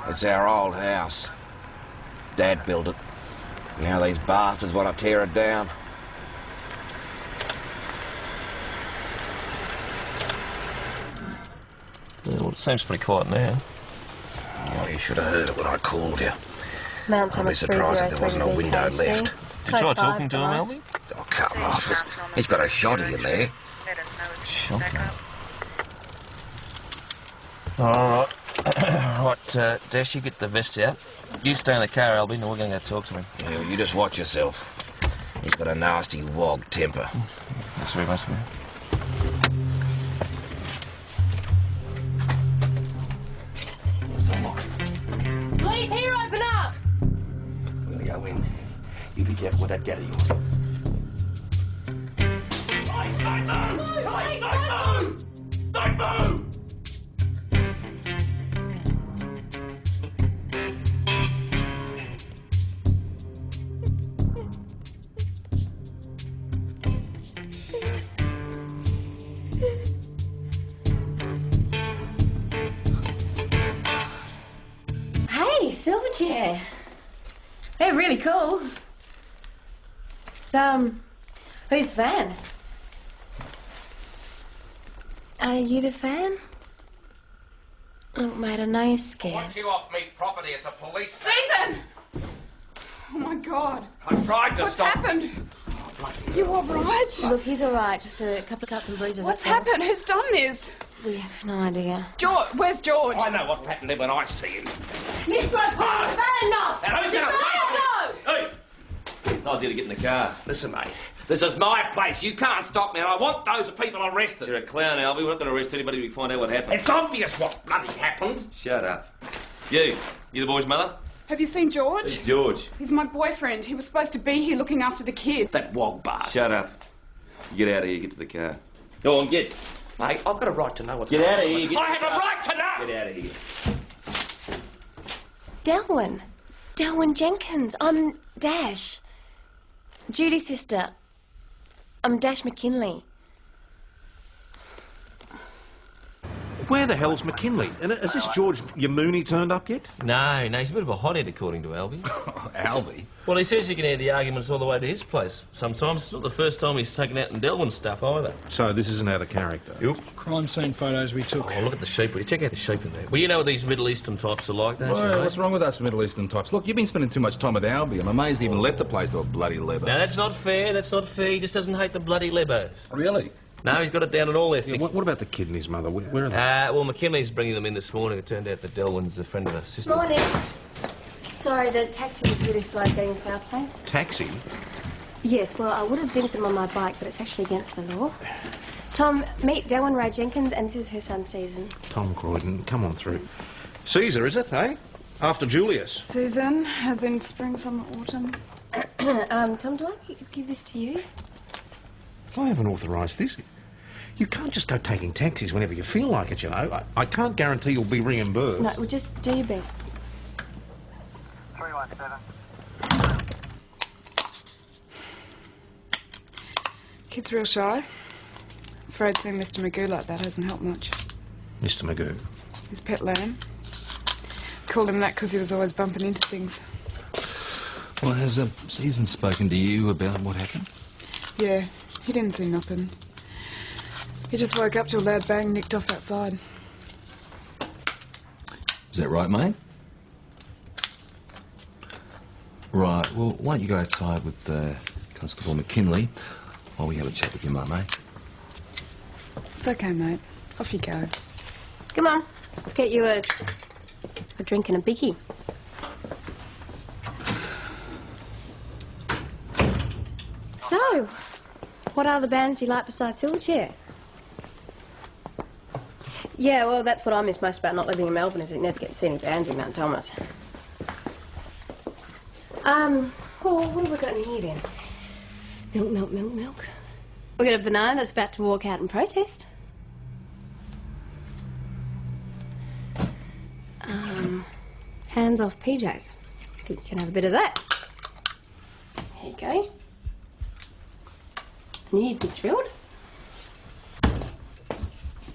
It's our old house. Dad built it. Now these bastards want to tear it down. Yeah, well, it seems pretty quiet now. Oh, you should have heard it when I called you. Mount I'd be surprised if there wasn't a window left. Did you try talking to him, Albie? Oh, come off it. He's got a shotty in there. Shotgun. All right. Right, Dash, you get the vest out. You stay in the car, Albie, and we're going to go talk to him. Yeah, well, you just watch yourself. He's got a nasty wog temper. Thanks very much, man. What's unlocked? Please, here, open up! We're going to go in. You be careful with that gat of yours. Guys, don't move! Guys, don't move! Don't move! Hey, Silverchair. They're really cool. So, who's the fan? Are you the fan? Look, mate, I know you're scared. Want you off me property, it's a police... Susan! Oh, my God. I tried to stop... What's happened? You all right? Look, he's all right. Just a couple of cuts and bruises. What's that's all. happened? Who's done this? We have no idea. George, where's George? I know what happened when I see him. This bloke is bad enough! Now, who's gonna go! Hey! I told you to get in the car. Listen, mate, this is my place. You can't stop me, and I want those people arrested. You're a clown, Albie. We're not going to arrest anybody till we find out what happened. It's obvious what bloody happened. Shut up. You the boy's mother? Have you seen George? It's George. He's my boyfriend. He was supposed to be here looking after the kid. That wog bastard. Shut up. You get out of here, get to the car. Go on, get. Mate, I've got a right to know what's Get going out on. of here. I have a right to know! Get out of here. Delwyn Jenkins. I'm Dash. Judy's sister. I'm Dash McKinley. Where the hell's McKinley? And has this George Yamooni turned up yet? No, he's a bit of a hothead, according to Albie. Albie? Well, he says you can hear the arguments all the way to his place. Sometimes it's not the first time he's taken out in Delwyn's stuff either. So this isn't out of character? Yep. Crime scene photos we took. Oh, look at the sheep. Will you check out the sheep in there? Well, you know what these Middle Eastern types are like, don't you, mate? What's wrong with us Middle Eastern types? Look, you've been spending too much time with Albie. I'm amazed he even left the place to a bloody leather. No, that's not fair. That's not fair. He just doesn't hate the bloody Lebos. Really? No, he's got it down on all Yeah, ethnics. what about the kid and his mother? Where are they? Well, McKinley's bringing them in this morning. It turned out that Delwyn's a friend of her sister. Morning. Sorry, the taxi was really slow getting to our place. Taxi? Yes, well, I would have dinked them on my bike, but it's actually against the law. Tom, meet Delwyn Ray Jenkins, and this is her son, Susan. Tom Croydon, come on through. Caesar, is it, eh? After Julius. Susan, as in spring, summer, autumn. Tom, do I give this to you? I haven't authorised this. You can't just go taking taxis whenever you feel like it, you know. I can't guarantee you'll be reimbursed. No, well, just do your best. 317. Kid's real shy. Afraid seeing Mr. Magoo like that hasn't helped much. Mr. Magoo. His pet lamb. Called him that because he was always bumping into things. Well, has Susan spoken to you about what happened? Yeah, he didn't see nothing. He just woke up to a loud bang nicked off outside. Is that right, mate? Right, well, why don't you go outside with Constable McKinley while we have a chat with your mum, eh? It's okay, mate. Off you go. Come on, let's get you a drink and a bickie. So, what other bands do you like besides Silverchair? Yeah, well, that's what I miss most about not living in Melbourne, is that you never get to see any bands in Mount Thomas. Oh, what have we got in here then? Milk, milk, milk, milk. We got a banana that's about to walk out and protest. Hands off PJs. Think you can have a bit of that. There you go. I knew you'd be thrilled.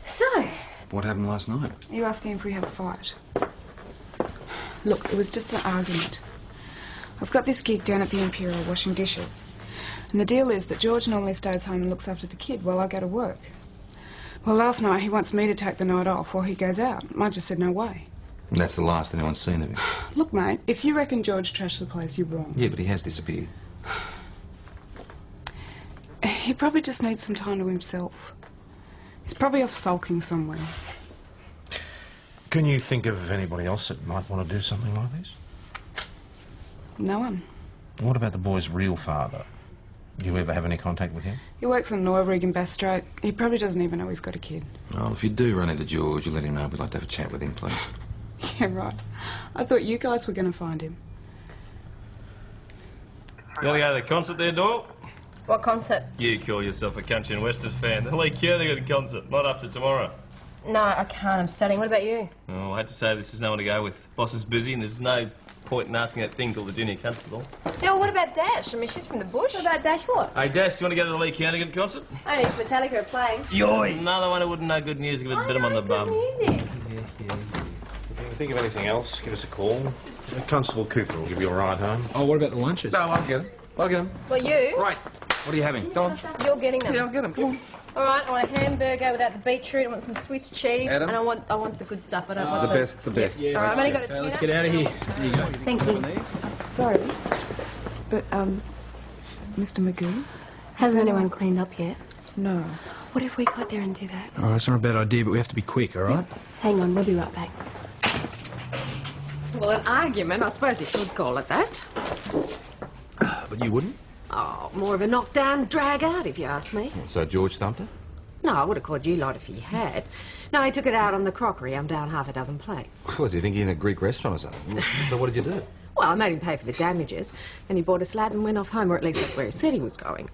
So... What happened last night? Are you asking if we had a fight? Look, it was just an argument. I've got this gig down at the Imperial washing dishes. And the deal is that George normally stays home and looks after the kid while I go to work. Well, last night he wants me to take the night off while he goes out. I just said no way. And that's the last anyone's seen of him. Look, mate, if you reckon George trashed the place, you're wrong. Yeah, but he has disappeared. He probably just needs some time to himself. He's probably off sulking somewhere. Can you think of anybody else that might want to do something like this? No one. What about the boy's real father? Do you ever have any contact with him? He works on Norweg in Bass Strait. He probably doesn't even know he's got a kid. Well, if you do run into George, you let him know. We'd like to have a chat with him, please. Yeah, right. I thought you guys were going to find him. You want to go to the concert there, Doyle? What concert? You call yourself a country and western fan. The Lee Kiernigan concert, not up to tomorrow. No, I can't. I'm studying. What about you? Oh, I hate to say this, there's no one to go with. Boss is busy and there's no point in asking that thing called the junior constable. Yeah, well, what about Dash? I mean, she's from the bush. What about Dash what? Hey, Dash, do you want to go to the Lee Kiernigan concert? Only if Metallica are playing. Another one who wouldn't know good news, give it a bit 'em on the bum. Music. If you think of anything else, give us a call. Constable Cooper will give you a ride home. Oh, what about the lunches? No, I'll get him. I'll get him. Well, you? Right. What are you having? Go on. You're getting them. Yeah, I'll get him. Come on. All right, I want a hamburger without the beetroot. I want some Swiss cheese. Adam? And I want the good stuff. I don't want The best, the best. Yes. All right, I've only got a Okay, tenner. let's get out of here. There you go. Thank you. Sorry, but, Mr. Magoo? Hasn't anyone cleaned up yet? No. What if we got there and do that? All right, it's not a bad idea, but we have to be quick, all right? Hang on, we'll be right back. Well, an argument, I suppose you should call it that. But you wouldn't? Oh, more of a knockdown, drag out, if you ask me. So George thumped her? No, I would have called you lot if he had. No, he took it out on the crockery. I'm down half a dozen plates. What, do you think you're in a Greek restaurant or something? So what did you do? Well, I made him pay for the damages. Then he bought a slab and went off home, or at least that's where he said he was going.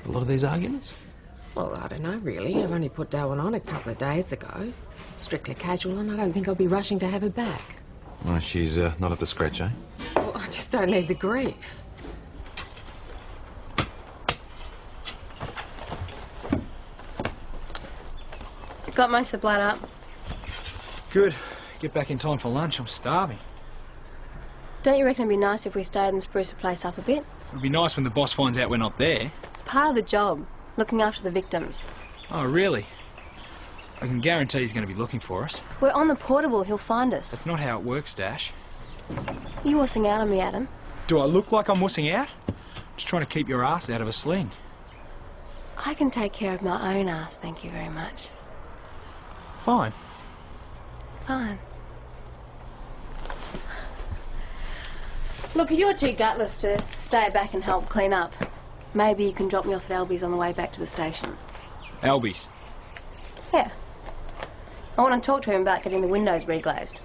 A lot of these arguments? Well, I don't know, really. I've only put Darwin on a couple of days ago. Strictly casual, and I don't think I'll be rushing to have her back. Oh, she's not up to scratch, eh? Well, I just don't need the grief. Got most of the blood up. Good. Get back in time for lunch. I'm starving. Don't you reckon it'd be nice if we stayed and spruced the place up a bit? It'd be nice when the boss finds out we're not there. It's part of the job, looking after the victims. Oh, really? I can guarantee he's going to be looking for us. We're on the portable, he'll find us. That's not how it works, Dash. You wussing out on me, Adam. Do I look like I'm wussing out? Just trying to keep your ass out of a sling. I can take care of my own ass, thank you very much. Fine. Fine. Look, if you're too gutless to stay back and help clean up, maybe you can drop me off at Albies on the way back to the station. Albies. Yeah. I want to talk to him about getting the windows reglazed.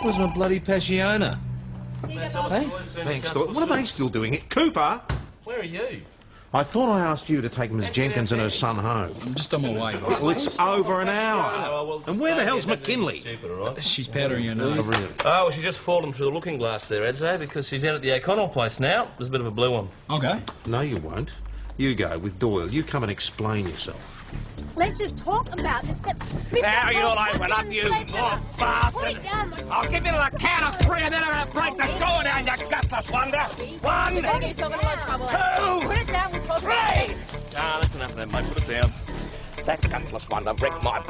Where's my bloody Passiona? Hey? Thanks, Doyle. What are they still doing? Cooper? Where are you? I thought I asked you to take Miss Jenkins and her son home. I'm just on my way. Well, it's over an hour. Oh, well, And where the hell's stay here, don't do McKinley? anything stupid, all right? She's powdering her nose. Oh, really? Oh, well, she's just fallen through the looking glass there, I'd say, because she's out at the O'Connell place now. There's a bit of a blue one. I'll go. No, you won't. You go with Doyle. You come and explain yourself. Let's just talk about this. Now you'll open up, you poor bastard! I'll give you a count of three and then I'm gonna break the door down, you gutless wonder! One, You're gonna get yourself in a lot of trouble. two, Put it down, we'll talk about it. three! Ah, that's enough of that, mate. Put it down. That gutless wonder wrecked my...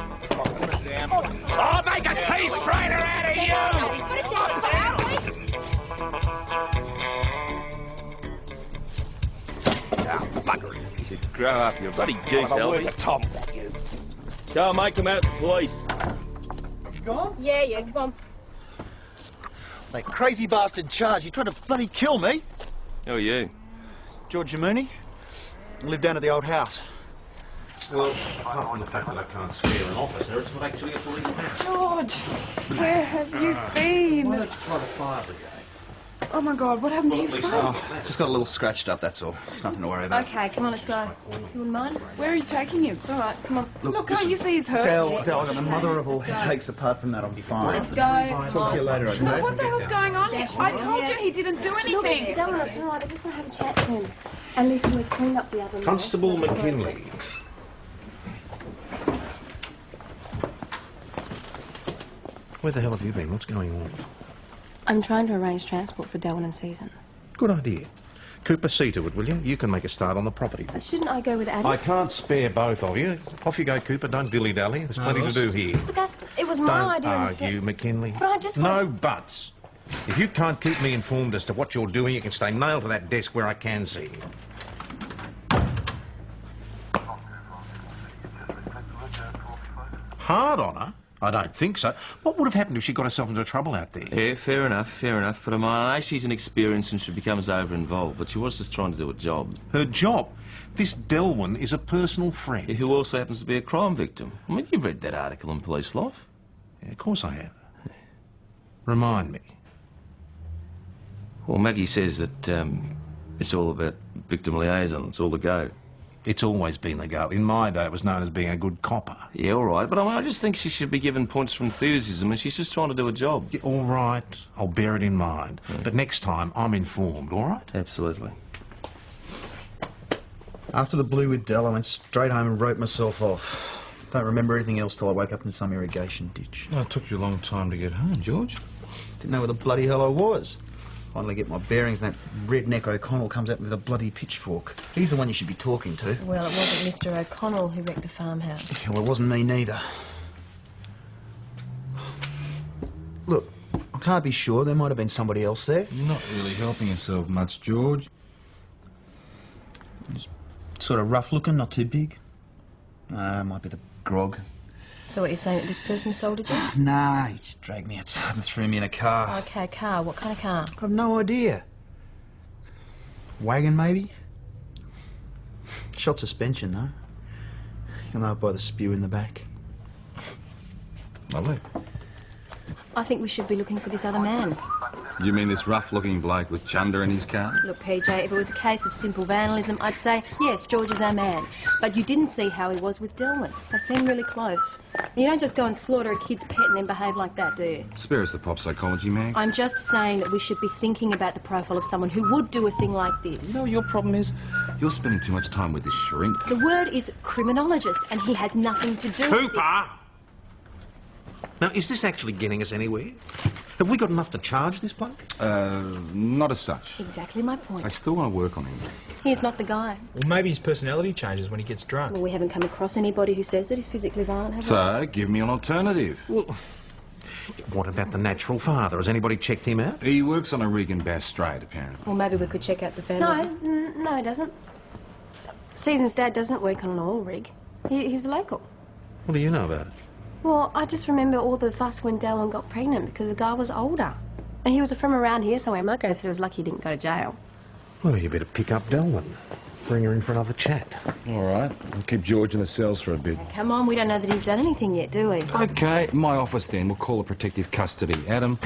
I'll make a tea strainer out of you! Put it down, put it down. Now, buggery. You should grow up, you bloody goose, I'll have a word Albie. to Tom, that you. Go on, mate, come out to the police. Yeah, come on. That crazy bastard charge. He tried to bloody kill me. Who are you? George Jamuni. I live down at the old house. Well, apart from the fact that I can't spare an officer, it's not actually a police matter. George, where have you been? Why don't you try the fire brigade? Oh my God, what happened to your face? Oh, just got a little scratched up, that's all. Nothing to worry about. Okay, come on, let's go. You wouldn't mind? Where are you taking him? It's all right, come on. Look, can't you see he's hurt? Dale, I got the mother of all headaches. Apart from that, I'm fine. Let's go. Talk to you later, okay? What the hell's going on here? I told you he didn't do anything. Don't worry, it's all right. I just want to have a chat to him. And listen, we've cleaned up the oven. Constable McKinley. Where the hell have you been? What's going on? I'm trying to arrange transport for Delwyn and Susan. Good idea. Cooper, see to it, will you? You can make a start on the property. Shouldn't I go with Adam? I can't spare both of you. Off you go, Cooper. Don't dilly-dally. There's plenty to do here. But it was my idea. Don't argue, McKinley. But I just No buts. If you can't keep me informed as to what you're doing, you can stay nailed to that desk where I can see you. Hard on her? I don't think so. What would have happened if she got herself into trouble out there? Yeah, fair enough. But I know she's inexperienced and she becomes over-involved, but she was just trying to do a job. Her job? This Delwyn is a personal friend. Yeah, who also happens to be a crime victim. I mean, you've read that article in Police Life. Yeah, of course I have. Remind me. Well, Maggie says that it's all about victim liaison. It's all the go. It's always been the go. In my day, it was known as being a good copper. Yeah, all right, but I just think she should be given points for enthusiasm, and she's just trying to do a job. Yeah, all right, I'll bear it in mind. Yeah. But next time, I'm informed, all right? Absolutely. After the blue with Dell, I went straight home and wrote myself off. Don't remember anything else till I woke up in some irrigation ditch. Well, it took you a long time to get home, George. Didn't know where the bloody hell I was. Finally get my bearings, and that redneck O'Connell comes at me with a bloody pitchfork. He's the one you should be talking to. Well, it wasn't Mr. O'Connell who wrecked the farmhouse. Yeah, well, it wasn't me neither. Look, I can't be sure. There might have been somebody else there. You're not really helping yourself much, George. He's sort of rough-looking, not too big. Might be the grog. So what you're saying, that this person assaulted you? Nah, he just dragged me outside and threw me in a car. Okay, car. What kind of car? I've no idea. Wagon, maybe? Shot suspension, though. You'll know it by the spew in the back. Lovely. I think we should be looking for this other man. You mean this rough-looking bloke with chunder in his car? Look, PJ, if it was a case of simple vandalism, I'd say, yes, George is our man. But you didn't see how he was with Delwyn. They seem really close. You don't just go and slaughter a kid's pet and then behave like that, do you? Spare us the pop psychology, Mags. I'm just saying that we should be thinking about the profile of someone who would do a thing like this. You know what your problem is? You're spending too much time with this shrink. The word is criminologist, and he has nothing to do with it. Cooper! Now, is this actually getting us anywhere? Have we got enough to charge this bloke? Not as such. Exactly my point. I still want to work on him. He's not the guy. Well, maybe his personality changes when he gets drunk. Well, we haven't come across anybody who says that he's physically violent, have we? So, give me an alternative. Well, what about the natural father? Has anybody checked him out? He works on a rig and Bass Strait, apparently. Well, maybe we could check out the family. No, he doesn't. Season's dad doesn't work on an oil rig. He's local. What do you know about it? Well, I just remember all the fuss when Delwyn got pregnant because the guy was older. And he was from around here somewhere. My granddad said he was lucky he didn't go to jail. Well, you better pick up Delwyn. Bring her in for another chat. All right. I'll keep George in the cells for a bit. Come on, we don't know that he's done anything yet, do we? OK, my office then. We'll call it protective custody. Adam?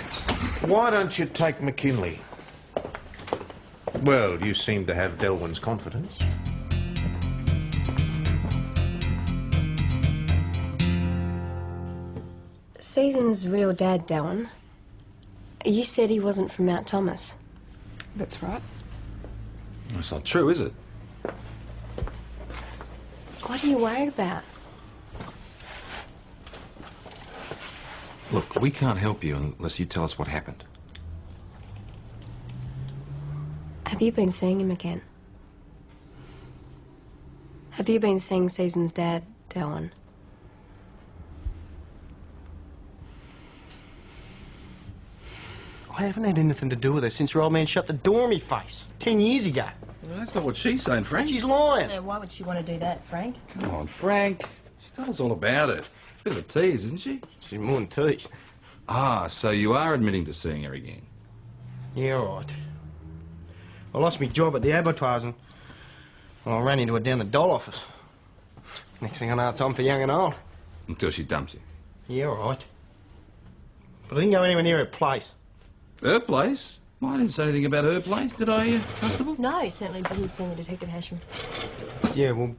Why don't you take McKinley? Well, you seem to have Delwyn's confidence. Season's real dad, Delwyn. You said he wasn't from Mount Thomas. That's right. That's not true, is it? What are you worried about? Look, we can't help you unless you tell us what happened. Have you been seeing him again? Have you been seeing Season's dad, Delwyn? I haven't had anything to do with her since her old man shut the door in me face 10 years ago. Well, that's not what she's saying, Frank. She's lying. Yeah, why would she want to do that, Frank? Come on, Frank. She told us all about it. Bit of a tease, isn't she? She's more than tease. Ah, so you are admitting to seeing her again? Yeah, all right. I lost my job at the abattoirs and I ran into her down the doll office. Next thing I know, it's on for young and old. Until she dumps you. Yeah, all right. But I didn't go anywhere near her place. Her place? Well, I didn't say anything about her place, did I, Constable? No, he certainly didn't see the Detective Hasham. Yeah, well,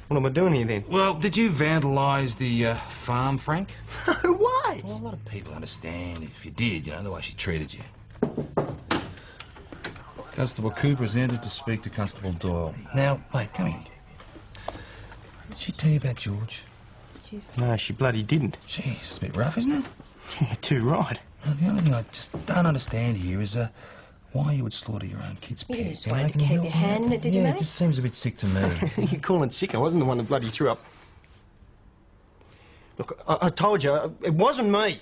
what am I doing here then? Well, did you vandalise the farm, Frank? No way! Well, a lot of people understand if you did, you know, the way she treated you. Constable Cooper has entered to speak to Constable Doyle. Now, wait, come here. Did she tell you about George? No, she bloody didn't. Jeez, it's a bit rough, isn't it? You're too right. Well, the only thing I just don't understand here is why you would slaughter your own kid's You pig. just wanted to keep your hand in it, did you, Yeah, mate? it just seems a bit sick to me. You're calling sick. I wasn't the one that bloody threw up. Look, I told you, it wasn't me.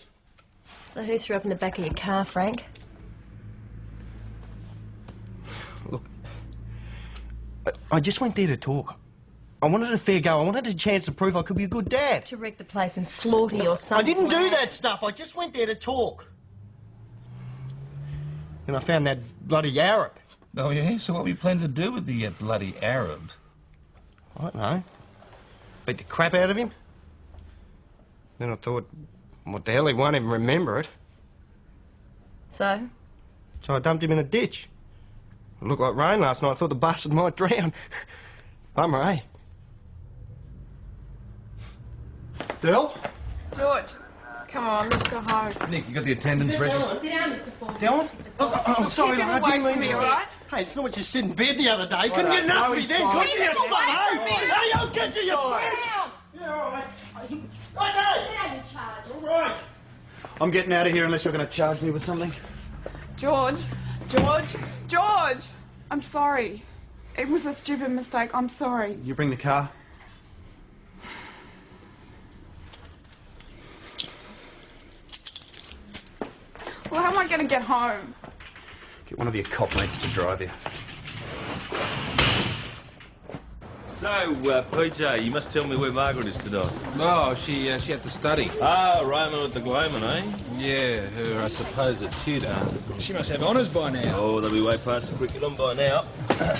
So who threw up in the back of your car, Frank? Look, I just went there to talk. I wanted a fair go. I wanted a chance to prove I could be a good dad. To wreck the place and slaughter your son. I didn't do that stuff. I just went there to talk. Then I found that bloody Arab. Oh, yeah? So what were you planning to do with the bloody Arab? I don't know. Beat the crap out of him. Then I thought, what the hell, he won't even remember it. So? So I dumped him in a ditch. It looked like rain last night. I thought the bastard might drown. Bummer, eh? Del? George, come on, let's go home. Nick, you got the attendance register? Sit down, Mr. Ford. Dylan? Look, I'm sorry, keep it I away didn't mean from me, to. all right? Hey, it's not what you said in bed the other day. You couldn't get enough of me then, could you, you slut, hey? Hey, I'll get you, you prick! Yeah, all right. Okay. All right. I'm getting out of here unless you're going to charge me with something. George, I'm sorry. It was a stupid mistake. I'm sorry. You bring the car. Well, how am I going to get home? Get one of your cop mates to drive you. So, PJ, you must tell me where Margaret is tonight. Oh, she had to study. Ah, Raymond at the Gloman, eh? Yeah, her, I suppose, a tutor. She must have honours by now. Oh, they'll be way past the curriculum by now.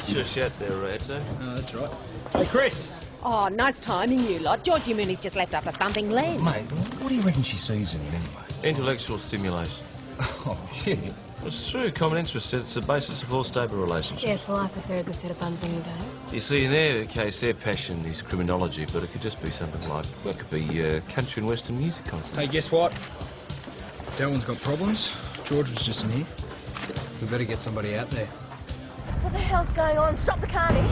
Sure shout there, Ratso. Oh, that's right. Hey, Chris. Oh, nice timing, you lot. Georgie Mooney's just left up a thumping lead. Mate, what do you reckon she sees in him anyway? Intellectual stimulation. Oh, shit. It's true. Common interest. It's the basis of all stable relationships. Yes, well, I prefer a good set of buns any day. You see, in their case, their passion is criminology, but it could just be something like, well, it could be country and western music concerts. Hey, guess what? Darwin's got problems. George was just in here. We better get somebody out there. What the hell's going on? Stop the car, Nick.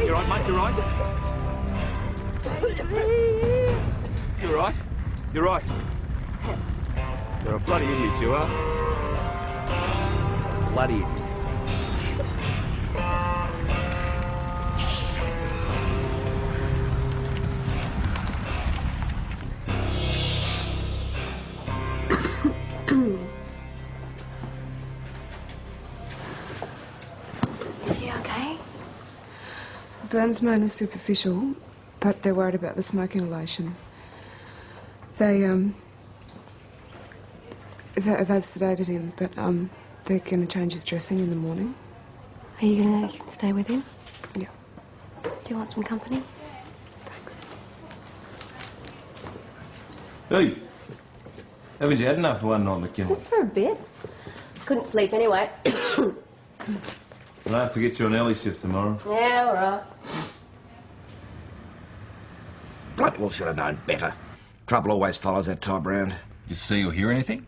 You right, mate? You right? You right? You're right. You're a bloody idiot, you are. Bloody idiot. Is he okay? The burns mine is superficial, but they're worried about the smoke inhalation. They've sedated him, but they're going to change his dressing in the morning. Are you going to stay with him? Yeah. Do you want some company? Thanks. Hey, haven't you had enough for one night, McKinley? Just for a bit. Couldn't sleep anyway. Don't forget you're an early shift tomorrow. Yeah, all right. Bloody well should have known better. Trouble always follows that type round. Did you see or hear anything?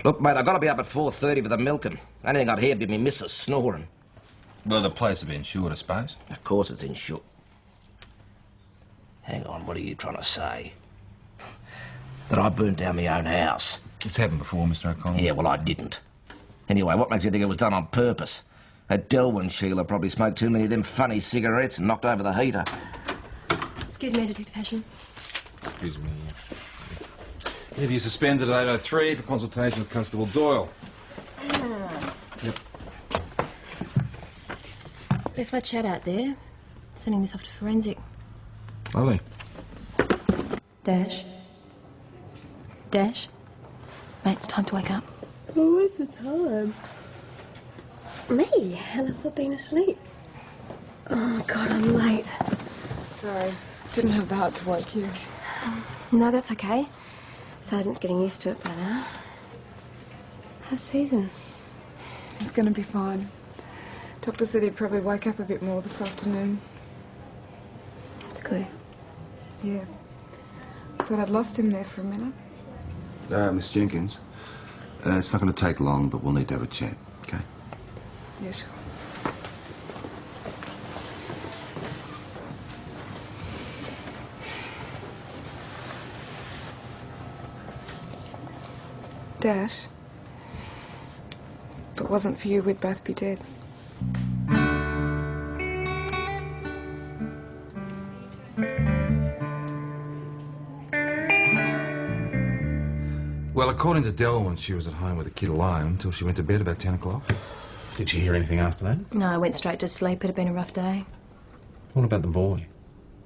Look, mate, I've got to be up at 4:30 for the milking. Only thing I'd hear would be me missus snoring. Well, the place will be insured, I suppose. Of course it's insured. Hang on, what are you trying to say? That I burnt down my own house? It's happened before, Mr. O'Connell. Yeah, well, I didn't. Anyway, what makes you think it was done on purpose? That Delwyn Sheila probably smoked too many of them funny cigarettes and knocked over the heater. Excuse me, Detective Hasham. Excuse me. Yeah, you're suspended at 8:03 for consultation with Constable Doyle. Yep. Left my chat out there. Sending this off to forensic. Lovely. Dash. Dash. Mate, it's time to wake up. Oh, what's the time? Me? How have I been asleep? Oh, God, I'm late. Sorry, didn't have the heart to wake you. No, that's okay. Sergeant's getting used to it by now. How's Susan? It's going to be fine. Doctor said he'd probably wake up a bit more this afternoon. That's good. Yeah. Thought I'd lost him there for a minute. Miss Jenkins, it's not going to take long, but we'll need to have a chat, okay? Yeah, sure. Dash. If it wasn't for you, we'd both be dead. Well, according to Delwyn, she was at home with the kid alone until she went to bed about 10 o'clock. Did she hear anything after that? No, I went straight to sleep. It had been a rough day. What about the boy?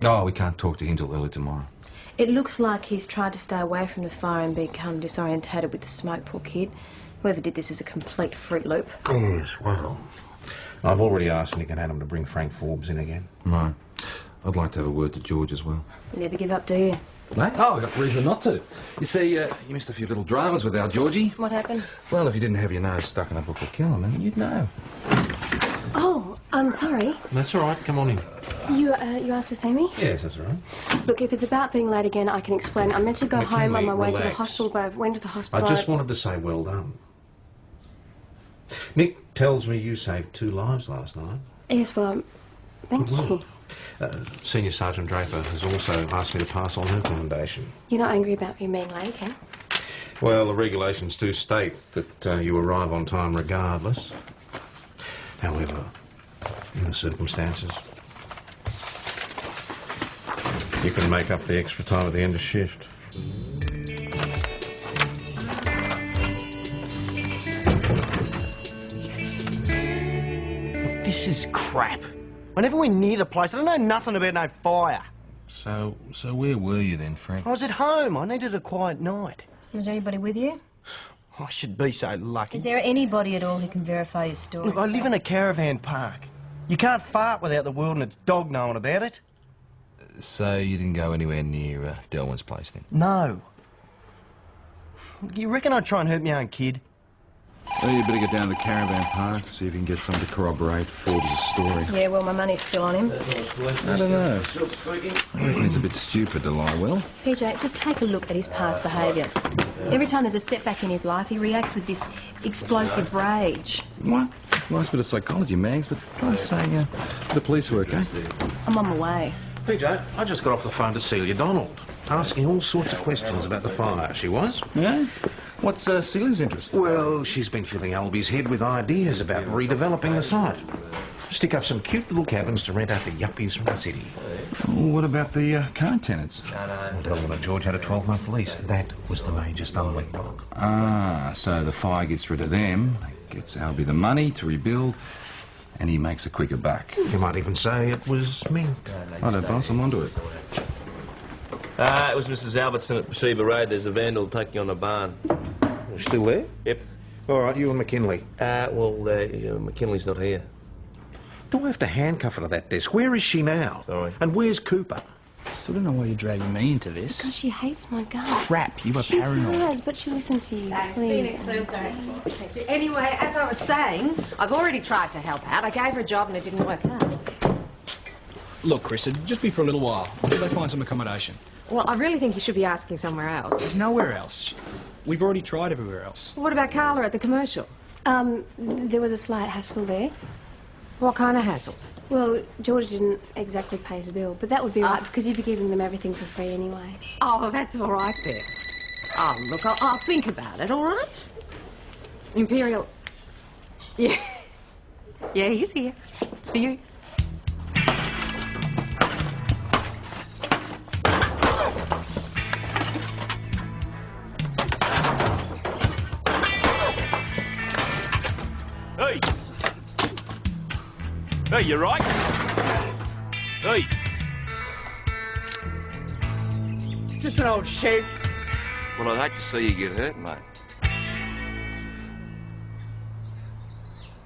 Oh, we can't talk to him till early tomorrow. It looks like he's tried to stay away from the fire and become disorientated with the smoke, poor kid. Whoever did this is a complete Fruit Loop. Yes, well, I've already asked Nick and Adam to bring Frank Forbes in again. Right. I'd like to have a word to George as well. You never give up, do you? No? Oh, I've got reason not to. You see, you missed a few little dramas with our Georgie. What happened? Well, if you didn't have your nose stuck in a book of Kellerman, you'd know. Oh, I'm sorry. That's all right, come on in. You asked to see me? Yes, that's all right. Look, if it's about being late again, I can explain. I meant to go home on my way to the relax. hospital, but I went to the hospital. I just wanted to say well done. Nick tells me you saved 2 lives last night. Yes, well, thank you. Senior Sergeant Draper has also asked me to pass on her commendation. You're not angry about me being late, Ken? Well, the regulations do state that you arrive on time regardless. However, in the circumstances, you can make up the extra time at the end of shift. This is crap. I never went near the place. I don't know nothing about no fire. So where were you then, Frank? I was at home. I needed a quiet night. Was there anybody with you? I should be so lucky. Is there anybody at all who can verify your story? Look, I live in a caravan park. You can't fart without the world and its dog knowing about it. So you didn't go anywhere near Delwyn's place then? No. You reckon I'd try and hurt my own kid? Well, you better get down to the caravan park, see if you can get someone to corroborate Forbes' story. Yeah, well, my money's still on him. I don't know. I reckon he's a bit stupid to lie well. PJ, just take a look at his past behaviour. Every time there's a setback in his life, he reacts with this explosive rage. What? It's a nice bit of psychology, Mags, but try to say the police work, eh? I'm on my way. PJ, I just got off the phone to Celia Donald, asking all sorts of questions about the fire. She was? Yeah? What's Celia's interest? Well, she's been filling Albie's head with ideas about redeveloping the site. Stick up some cute little cabins to rent out to yuppies from the city. Well, what about the current tenants? Well, Delwyn and George had a 12-month lease. That was the major stumbling block. Ah, so the fire gets rid of them, gets Albie the money to rebuild, and he makes a quicker buck. You might even say it was me. Righto, boss, I'm onto it. It was Mrs. Albertson at Sheba Road. There's a vandal taking on a barn. Still there? Yep. All right, you and McKinley. McKinley's not here. Do I have to handcuff her to that desk? Where is she now? Sorry. And where's Cooper? Still don't know why you're dragging me into this. Because she hates my guts. Crap, you are she paranoid. She does, but she listened to you. See you Please. next Thursday. Thank you. Anyway, as I was saying, I've already tried to help out. I gave her a job and it didn't work out. Look, Chris, it'd just be for a little while until they find some accommodation. Well, I really think you should be asking somewhere else. There's nowhere else. We've already tried everywhere else. What about Carla at the commercial? There was a slight hassle there. What kind of hassles? Well, George didn't exactly pay his bill, but that would be right because you'd be giving them everything for free anyway. Oh, that's all right then. Oh, look, I'll think about it, all right? Imperial... Yeah. Yeah, he's here. It's for you. Hey! Hey, you right? Hey! Just an old shed. Well, I'd hate to see you get hurt, mate.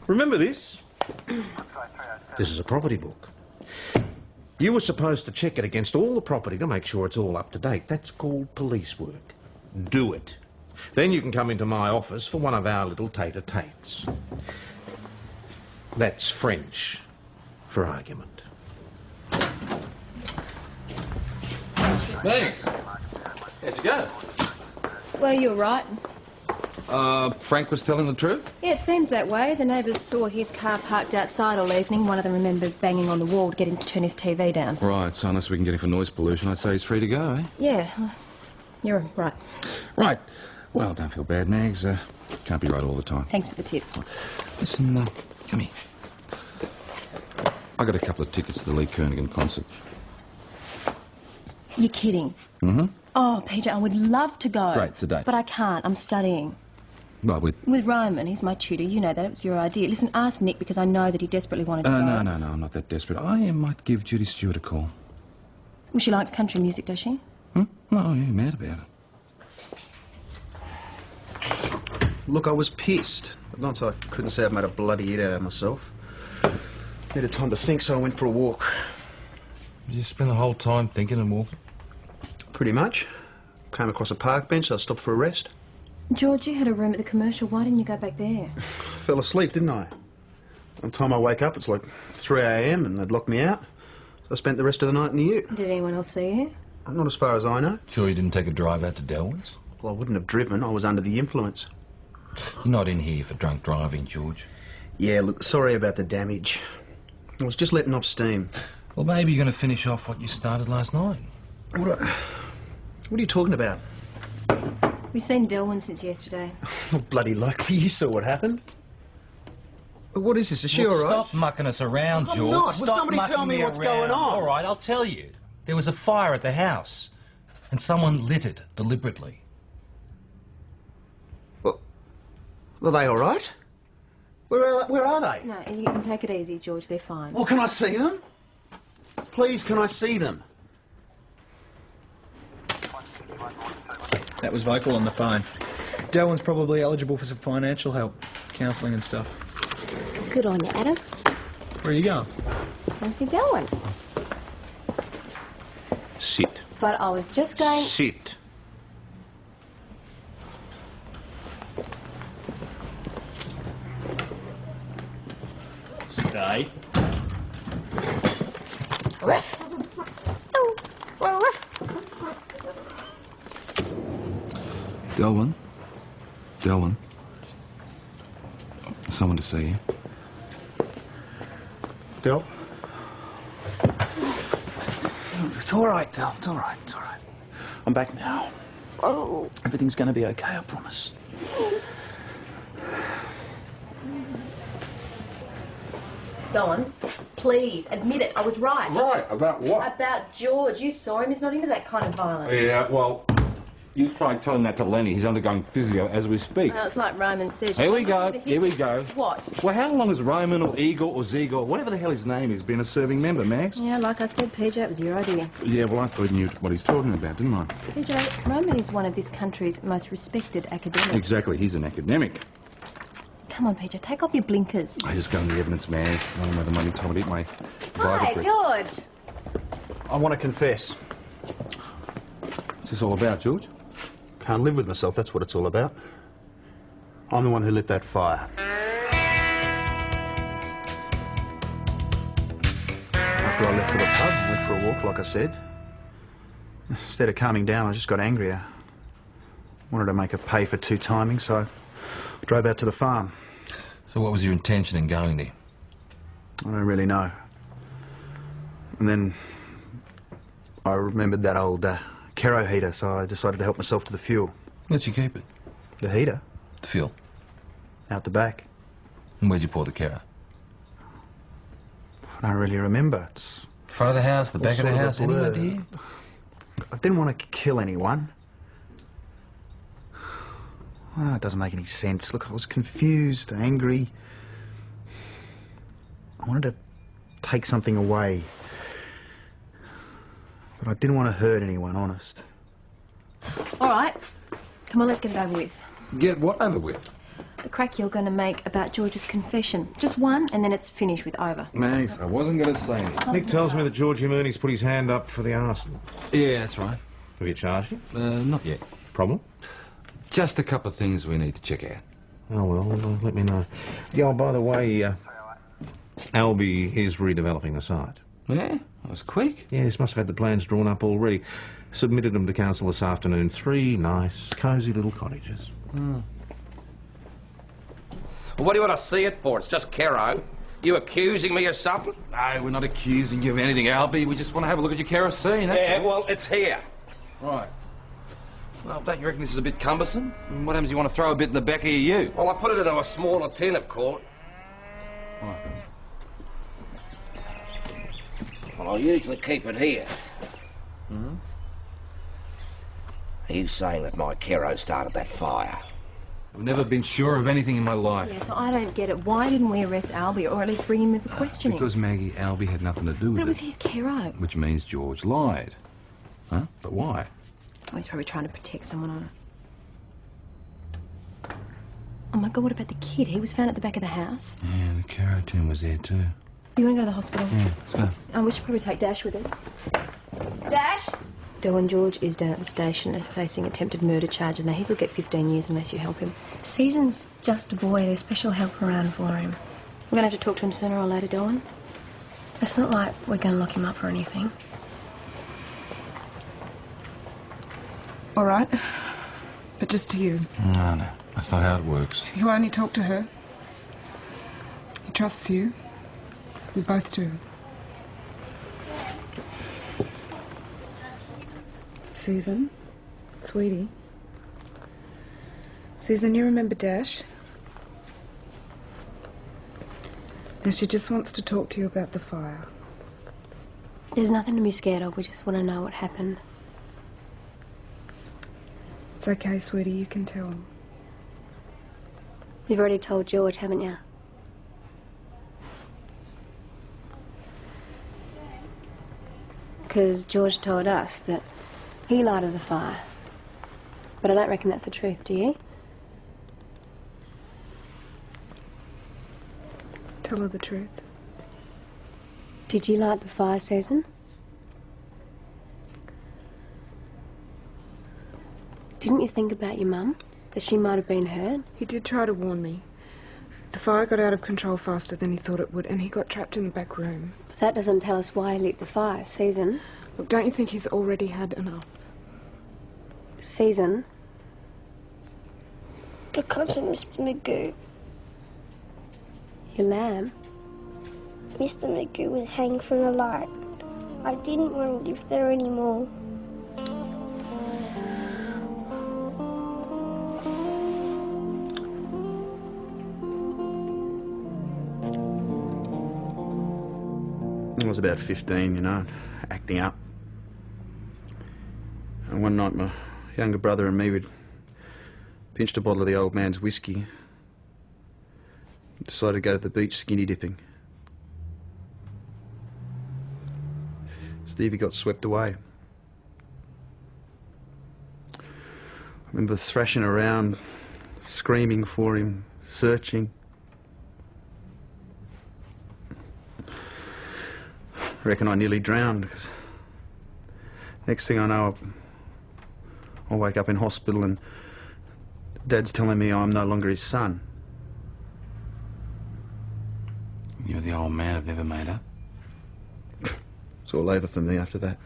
Remember this? This is a property book. You were supposed to check it against all the property to make sure it's all up to date. That's called police work. Do it. Then you can come into my office for one of our little tete-a-tetes. That's French for argument. Thanks. How'd you go? Well, you're right. Frank was telling the truth? Yeah, it seems that way. The neighbours saw his car parked outside all evening. One of them remembers banging on the wall to get him to turn his TV down. Right, so unless we can get him for noise pollution, I'd say he's free to go, eh? Yeah, you're right. Right. Well, don't feel bad, Mags. Can't be right all the time. Thanks for the tip. Listen, come here. I got a couple of tickets to the Lee Kernaghan concert. You're kidding. Mm-hmm. Oh, PJ, I would love to go. Great, today. But I can't. I'm studying. Well, With Roman. He's my tutor. You know that. It was your idea. Listen, ask Nick because I know that he desperately wanted to go. No, I'm not that desperate. I might give Judy Stewart a call. Well, she likes country music, does she? Hmm? Oh, yeah, mad about it. Look, I was pissed. But not so I couldn't say I've made a bloody idiot out of myself. Needed time to think, so I went for a walk. Did you spend the whole time thinking and walking? Pretty much. Came across a park bench, so I stopped for a rest. George, you had a room at the commercial. Why didn't you go back there? I fell asleep, didn't I? By the time I wake up, it's like 3 a.m. and they'd locked me out. So I spent the rest of the night in the ute. Did anyone else see you? Not as far as I know. Sure you didn't take a drive out to Delwyn's? Well, I wouldn't have driven. I was under the influence. You're not in here for drunk driving, George. Yeah, look, sorry about the damage. I was just letting off steam. Well, maybe you're going to finish off what you started last night. What are you talking about? We've seen Delwyn since yesterday. Not bloody likely you saw what happened. What is this? Is she all right? Stop mucking us around, I'm George. not. Will Stop somebody tell mucking me what's around. going on? All right, I'll tell you. There was a fire at the house, and someone lit it deliberately. Well, are they all right? Where are they? No, you can take it easy, George. They're fine. Well, can I see them? Please, can I see them? That was vocal on the phone. Delwyn's probably eligible for some financial help, counselling and stuff. Good on you, Adam. Where are you going? How's he going? Sit. But I was just going... Sit. Stay. Delwyn? Delwyn? Someone to see you. Del? It's all right, Del. It's all right. It's all right. I'm back now. Oh. Everything's going to be okay, I promise. Go on. Please, admit it. I was right. Right, about what? About George. You saw him. He's not into that kind of violence. Yeah, well, you tried telling that to Lenny. He's undergoing physio as we speak. Well, it's like Roman says. Here we go. Here we go. What? Well, how long has Roman or Igor or Zegor, whatever the hell his name is, been a serving member, Max? Yeah, like I said, PJ, it was your idea. Yeah, well, I thought he knew what he's talking about, didn't I? PJ, Roman is one of this country's most respected academics. Exactly. He's an academic. Come on, PJ, take off your blinkers. I just go on the evidence, Max. I don't know the money time to eat my Hi, Vital Bricks. George. I want to confess. this all about, George? Can't live with myself, that's what it's all about. I'm the one who lit that fire. After I left for the pub, went for a walk, like I said. Instead of calming down, I just got angrier. Wanted to make her pay for two timings, so I drove out to the farm. So what was your intention in going there? I don't really know. And then I remembered that old Kero heater, so I decided to help myself to the fuel. Where'd you keep it? The heater? The fuel? Out the back. And where'd you pour the Kero? I don't really remember. It's front of the house, the back of the house, any idea? I didn't want to kill anyone. Oh, it doesn't make any sense. Look, I was confused, angry. I wanted to take something away. But I didn't want to hurt anyone, honest. All right. Come on, let's get it over with. Get what over with? The crack you're going to make about George's confession. Just one, and then it's finished with over. Mags, I wasn't going to say anything. Nick tells me that Georgie Mooney's put his hand up for the arson. Yeah, that's right. Have you charged him? Not yet. Problem? Just a couple of things we need to check out. Oh, well, let me know. Yeah, oh, by the way, Albie is redeveloping the site. Yeah? That was quick. Yes, must have had the plans drawn up already. Submitted them to council this afternoon. 3 nice, cosy little cottages. Well, what do you want to see it for? It's just Kero. You accusing me of something? No, we're not accusing you of anything, Albie. We just want to have a look at your kerosene, that's Yeah, all. well, it's here. Right. Well, don't you reckon this is a bit cumbersome? And what happens if you want to throw a bit in the back of your ute? Well, I put it into a smaller tin, of course. Right. Well, I usually keep it here. Mm-hmm. Are you saying that my Kero started that fire? I've never been sure of anything in my life. Yeah, so I don't get it. Why didn't we arrest Albie, or at least bring him in for questioning? Because, Maggie, Albie had nothing to do with But it. it was his Kero. Which means George lied. Huh? But why? Oh, he's probably trying to protect someone on it. Oh my God, what about the kid? He was found at the back of the house. Yeah, the Kero tin was there too. You want to go to the hospital? Yeah, let's go. We should probably take Dash with us. Dash? Dylan George is down at the station facing attempted murder charges. Now, he could get 15 years unless you help him. Season's just a boy. There's special help around for him. We're going to have to talk to him sooner or later, Dylan. It's not like we're going to lock him up or anything. All right. But just to you. No, that's not how it works. He'll only talk to her. He trusts you. We both do. Susan, sweetie. Susan, you remember Dash? Now, she just wants to talk to you about the fire. There's nothing to be scared of. We just want to know what happened. It's okay, sweetie, you can tell him. You've already told George, haven't you? Because George told us that he lighted the fire. But I don't reckon that's the truth, do you? Tell her the truth. Did you light the fire, Susan? Didn't you think about your mum? That she might have been hurt? He did try to warn me. The fire got out of control faster than he thought it would, and he got trapped in the back room. But that doesn't tell us why he lit the fire, Susan. Look, don't you think he's already had enough? Susan? Because of Mr. Magoo. Your lamb? Mr. Magoo was hanging from the light. I didn't want to live there anymore. I was about 15, you know, acting up. And one night my younger brother and me, we'd pinched a bottle of the old man's whiskey. Decided to go to the beach skinny dipping. Stevie got swept away. I remember thrashing around, screaming for him, searching. I reckon I nearly drowned, because next thing I know, I'll wake up in hospital and Dad's telling me I'm no longer his son. You're the old man I've never made up. It's all over for me after that.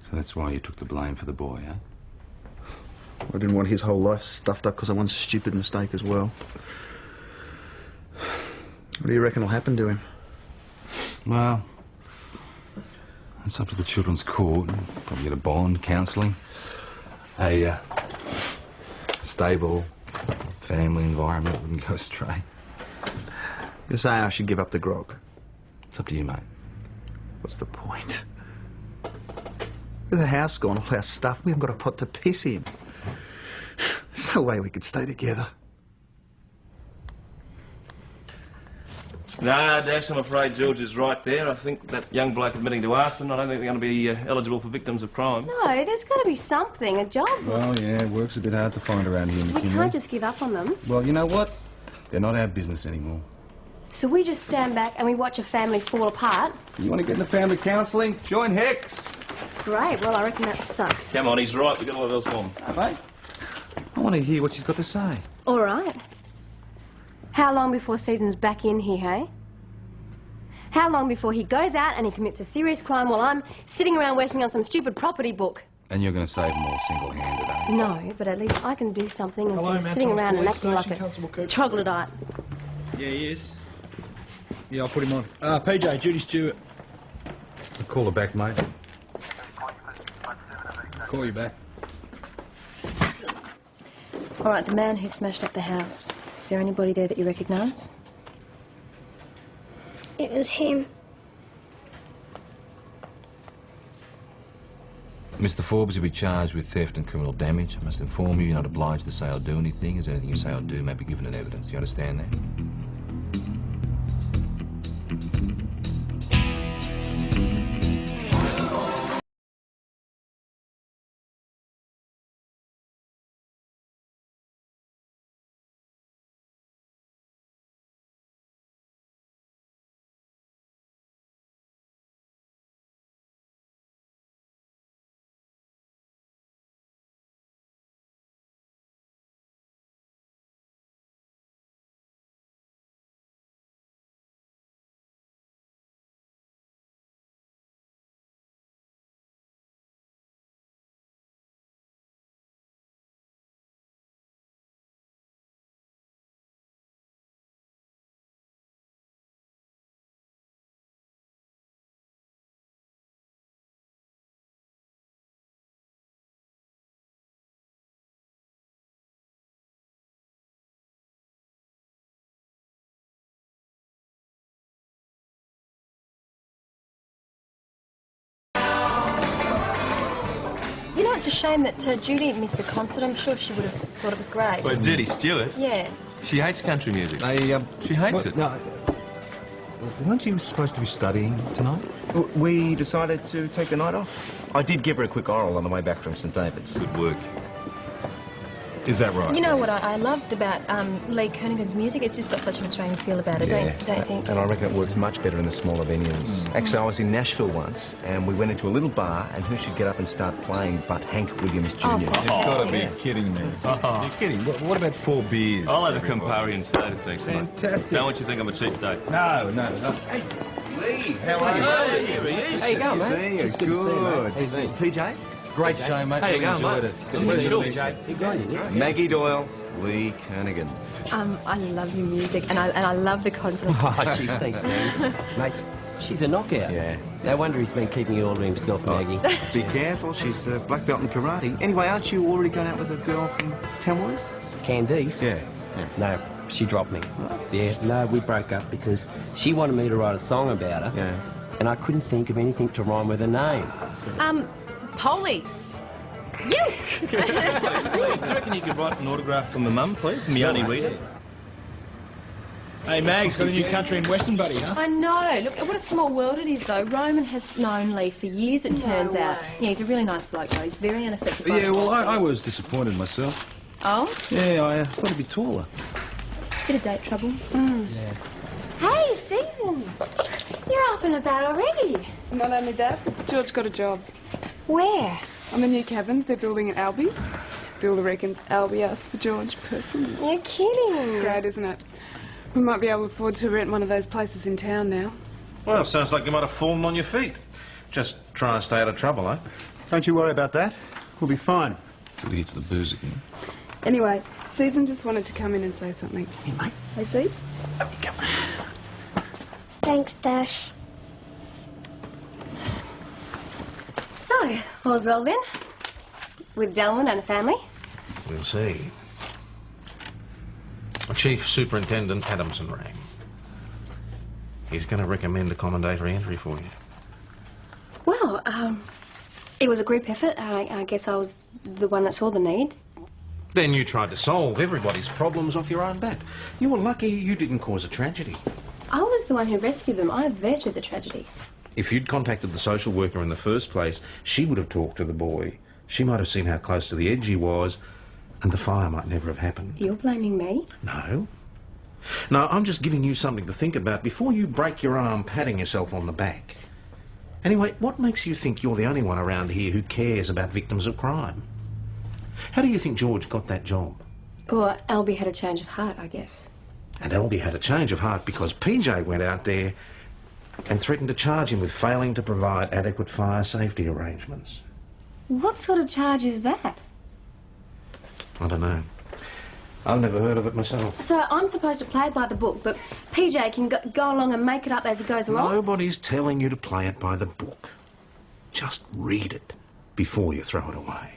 So that's why you took the blame for the boy, huh? I didn't want his whole life stuffed up because of one stupid mistake as well. What do you reckon will happen to him? Well, it's up to the children's court. Probably get a bond, counselling, a stable family environment wouldn't go astray. You're saying I should give up the grog? It's up to you, mate. What's the point? With the house gone, all our stuff, we haven't got a pot to piss in. There's no way we could stay together. Nah, Dash, I'm afraid George is right there. I think that young bloke admitting to arson, I don't think they're going to be eligible for victims of crime. No, there's got to be something, a job. Well, yeah, work's a bit hard to find around here, We McKinley. can't just give up on them. Well, you know what? They're not our business anymore. So we just stand back and we watch a family fall apart? You want to get into family counselling? Join Hex. Great, well, I reckon that sucks. Come on, he's right. We've got a lot else for him. Mate, I want to hear what she's got to say. All right. How long before Season's back in here, hey? How long before he goes out and he commits a serious crime while I'm sitting around working on some stupid property book? And you're going to save them all single-handed, eh? No, but at least I can do something instead of sitting around and acting like a troglodyte. Yeah, he is. Yeah, I'll put him on. PJ, Judy Stewart. I'll call her back, mate. Call you back. All right, the man who smashed up the house. Is there anybody there that you recognise? It was him. Mr. Forbes, you'll be charged with theft and criminal damage. I must inform you, you're not obliged to say or do anything, as anything you say or do may be given in evidence. You understand that? You know, it's a shame that Judy missed the concert. I'm sure she would have thought it was great. Well, Judy Stewart? Yeah. She hates country music. She hates it. No, weren't you supposed to be studying tonight? We decided to take the night off. I did give her a quick oral on the way back from St David's. Good work. Is that right? You know what I loved about Lee Kernaghan's music? It's just got such an Australian feel about it, don't you think? And I reckon it works much better in the smaller venues. Actually, I was in Nashville once, and we went into a little bar, and who should get up and start playing but Hank Williams Jr. You've got to be kidding me. You're kidding. What about 4 beers? I'll have a Campari and soda, thanks, mate. Fantastic. Don't want you to think I'm a cheap date. No. Hey, Lee, how are you? Hey, here he is. How you going, mate? See you. Good. This is PJ. Great show, mate. How you going, enjoyed mate? it. Maggie Doyle, Lee Kernaghan. I love your music, and I love the concert. Oh, gee, thanks, man. Mate, she's a knockout. Yeah. No wonder he's been keeping it all to himself, Maggie. Be careful, she's a black belt in karate. Anyway, aren't you already going out with a girl from Tamworth? Candice? Yeah. No, she dropped me. Yeah, no, we broke up because she wanted me to write a song about her. Yeah. And I couldn't think of anything to rhyme with her name. Police. You! Do you reckon you could write an autograph for my mum, please? Me only reader. Hey, Mag's got a new country and western buddy, huh? I know. Look, what a small world it is, though. Roman has known Lee for years, it turns out. Yeah, he's a really nice bloke, though. He's very unaffected by Yeah, well, I was disappointed myself. Oh? Yeah, I thought he'd be taller. Bit of date trouble. Yeah. Hey, Susan! You're up and about already. Not only that, George got a job. Where? On the new cabins they're building at Albies. Bill reckons Albie asked for George personally. You're kidding. It's great, isn't it? We might be able to afford to rent one of those places in town now. Well, sounds like you might have fallen on your feet. Just try and stay out of trouble, eh? Don't you worry about that. We'll be fine. Till he gets the booze again. Anyway, Susan just wanted to come in and say something. Here, mate. Hey, Suze? Up you go. Thanks, Dash. So, all's well then? With Delman and a family? We'll see. Chief Superintendent Adamson rang. He's going to recommend a commendatory entry for you. Well, it was a group effort. I guess I was the one that saw the need. Then you tried to solve everybody's problems off your own bat. You were lucky you didn't cause a tragedy. I was the one who rescued them. I averted the tragedy. If you'd contacted the social worker in the first place, she would have talked to the boy. She might have seen how close to the edge he was, and the fire might never have happened. You're blaming me? No. No, I'm just giving you something to think about before you break your arm patting yourself on the back. Anyway, what makes you think you're the only one around here who cares about victims of crime? How do you think George got that job? Well, Albie had a change of heart, I guess. And Albie had a change of heart because PJ went out there and threatened to charge him with failing to provide adequate fire safety arrangements. What sort of charge is that? I don't know. I've never heard of it myself. So I'm supposed to play it by the book, but PJ can go along and make it up as it goes along? Nobody's telling you to play it by the book. Just read it before you throw it away.